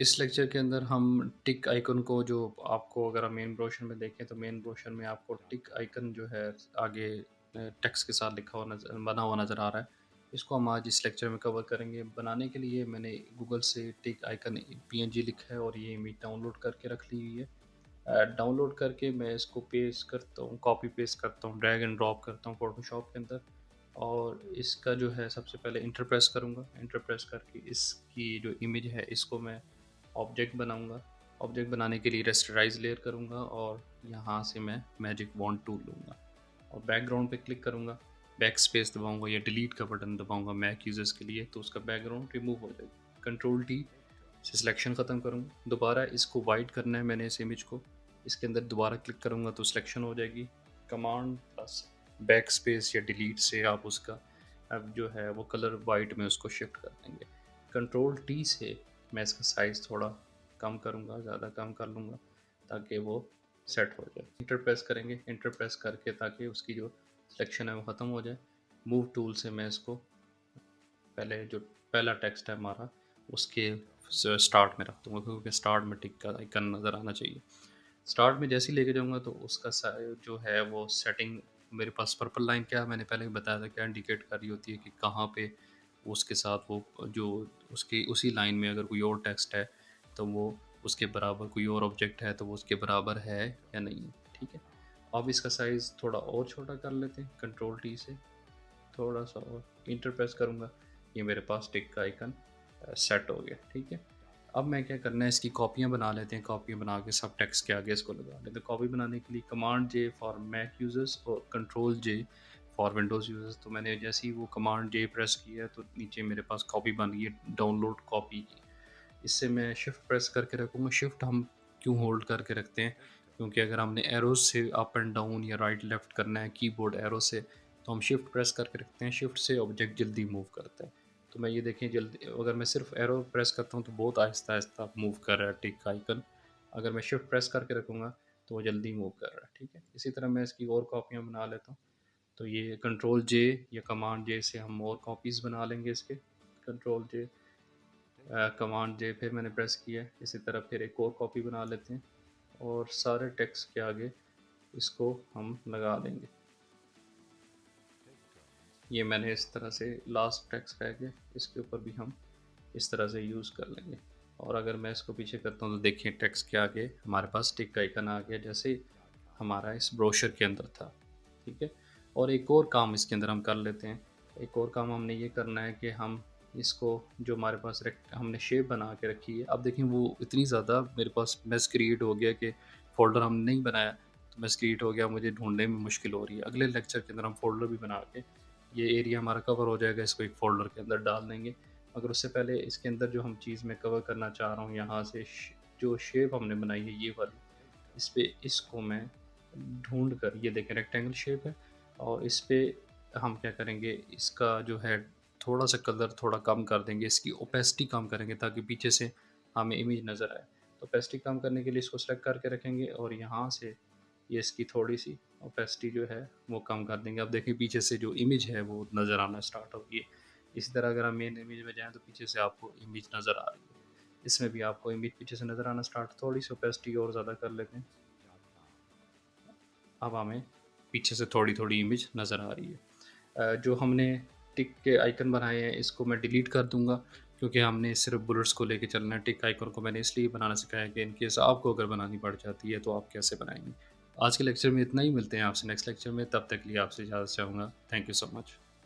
इस लेक्चर के अंदर हम टिक आइकन को जो आपको अगर हम मेन ब्रोशर में देखें तो मेन ब्रोशर में आपको टिक आइकन जो है आगे टेक्स्ट के साथ लिखा हुआ नजर बना हुआ नज़र आ रहा है। इसको हम आज इस लेक्चर में कवर करेंगे। बनाने के लिए मैंने गूगल से टिक आइकन पीएनजी लिखा है और ये इमेज डाउनलोड करके रख ली हुई है। डाउनलोड करके मैं इसको पेस्ट करता हूँ, कॉपी पेस्ट करता हूँ, ड्रैग एंड ड्रॉप करता हूँ फ़ोटोशॉप के अंदर। और इसका जो है सबसे पहले इंटर प्रेस करूँगा। इंटर प्रेस करके इसकी जो इमेज है इसको मैं ऑब्जेक्ट बनाऊँगा। ऑब्जेक्ट बनाने के लिए रेस्टराइज़ लेयर करूँगा और यहाँ से मैं मैजिक वॉन्ड टूल लूँगा और बैकग्राउंड पे क्लिक करूँगा। बैक स्पेस दबाऊँगा या डिलीट का बटन दबाऊँगा मैक यूज़र्स के लिए, तो उसका बैकग्राउंड रिमूव हो जाएगा। कंट्रोल टी से सिलेक्शन ख़त्म करूँगा। दोबारा इसको वाइड करना है मैंने इस इमेज को। इसके अंदर दोबारा क्लिक करूँगा तो सिलेक्शन हो जाएगी। कमांड प्लस बैक स्पेस या डिलीट से आप उसका अब जो है वो कलर वाइट में उसको शिफ्ट कर देंगे। कंट्रोल टी से मैं इसका साइज़ थोड़ा कम करूँगा, ज़्यादा कम कर लूँगा ताकि वो सेट हो जाए। इंटर प्रेस करेंगे, इंटर प्रेस करके ताकि उसकी जो सिलेक्शन है वो ख़त्म हो जाए। मूव टूल से मैं इसको पहले जो पहला टेक्स्ट है हमारा उसके स्टार्ट में रख दूँगा, क्योंकि स्टार्ट में टिक का आइकन नज़र आना चाहिए। स्टार्ट में जैसे ही लेके जाऊँगा तो उसका जो है वो सेटिंग मेरे पास पर्पल लाइन क्या मैंने पहले भी बताया था क्या इंडिकेट कर रही होती है कि कहाँ पे उसके साथ वो जो उसकी उसी लाइन में अगर कोई और टेक्स्ट है तो वो उसके बराबर, कोई और ऑब्जेक्ट है तो वो उसके बराबर है या नहीं है। ठीक है, अब इसका साइज़ थोड़ा और छोटा कर लेते हैं। कंट्रोल टी से थोड़ा सा और इंटर प्रेस करूँगा, ये मेरे पास टिक का आइकन सेट हो गया। ठीक है, अब मैं क्या करना है, इसकी कॉपियाँ बना लेते हैं। कॉपियाँ बना के सब टेक्स्ट के आगे इसको लगा लेते हैं। कॉपी बनाने के लिए command J for Mac users और control J for Windows users. तो मैंने जैसे ही वो कमांड जे प्रेस किया तो नीचे मेरे पास कॉपी बन गई है, डाउनलोड कॉपी की। इससे मैं शिफ्ट प्रेस करके रखूँगा। शिफ्ट हम क्यों होल्ड करके रखते हैं, क्योंकि अगर हमने एरोज़ से अप एंड डाउन या राइट लेफ़्ट करना है कीबोर्ड एरो से, तो हम शिफ्ट प्रेस करके रखते हैं। शिफ्ट से ऑब्जेक्ट जल्दी मूव करता है। तो मैं ये देखें जल्दी, अगर मैं सिर्फ एरो प्रेस करता हूँ तो बहुत आहिस्ता-आहिस्ता मूव कर रहा है टिक का आइकन। अगर मैं शिफ्ट प्रेस करके रखूँगा तो वो जल्दी मूव कर रहा है। ठीक है? इसी तरह मैं इसकी और कॉपियाँ बना लेता हूँ। तो ये कंट्रोल जे या कमांड जे से हम और कॉपीज़ बना लेंगे इसके। कंट्रोल जे कमांड जे फिर मैंने प्रेस किया है। इसी तरह फिर एक और कॉपी बना लेते हैं और सारे टेक्स्ट के आगे इसको हम लगा देंगे। ये मैंने इस तरह से लास्ट टेक्स्ट रह गया, इसके ऊपर भी हम इस तरह से यूज़ कर लेंगे। और अगर मैं इसको पीछे करता हूँ तो देखिए टेक्स्ट के आगे हमारे पास टिक का आइकन आ गया, जैसे हमारा इस ब्रोशर के अंदर था। ठीक है, और एक और काम इसके अंदर हम कर लेते हैं। एक और काम हमने ये करना है कि हम इसको जो हमारे पास हमने शेप बना के रखी है, अब देखें वो इतनी ज़्यादा मेरे पास मेस क्रिएट हो गया कि फ़ोल्डर हमने नहीं बनाया तो मेस क्रिएट हो गया, मुझे ढूंढने में मुश्किल हो रही है। अगले लेक्चर के अंदर हम फ़ोल्डर भी बना के ये एरिया हमारा कवर हो जाएगा, इसको एक फ़ोल्डर के अंदर डाल देंगे। मगर उससे पहले इसके अंदर जो हम चीज़ मैं कवर करना चाह रहा हूँ, यहाँ से जो शेप हमने बनाई है ये वाली, इस पे इसको मैं ढूंढ कर, ये देखें रेक्टेंगल शेप है और इस पे हम क्या करेंगे, इसका जो है थोड़ा सा कलर थोड़ा कम कर देंगे, इसकी ओपेसिटी कम करेंगे ताकि पीछे से हमें इमेज नज़र आए। तो ओपेसिटी कम करने के लिए इसको सेलेक्ट करके रखेंगे और यहाँ से ये इसकी थोड़ी सी ओपेसिटी जो है वो कम कर देंगे। अब देखिए पीछे से जो इमेज है वो नज़र आना स्टार्ट हो गई है। इसी तरह अगर हम मेन इमेज में जाएँ तो पीछे से आपको इमेज नज़र आ रही है। इसमें भी आपको इमेज पीछे से नज़र आना स्टार्ट, थोड़ी सी ओपेसिटी और ज़्यादा कर लेते हैं। अब हमें पीछे से थोड़ी-थोड़ी इमेज नज़र आ रही है। जो हमने टिक के आइकन बनाए हैं इसको मैं डिलीट कर दूँगा, क्योंकि हमने सिर्फ बुलेट्स को लेके चलना है। टिक आइकन को मैंने इसलिए बनाना सिखाया कि इन केस आपको अगर बनानी पड़ जाती है तो आप कैसे बनाएँगे। आज के लेक्चर में इतना ही, मिलते हैं आपसे नेक्स्ट लेक्चर में, तब तक के लिए आपसे इजाज़त चाहूँगा। Thank you so much.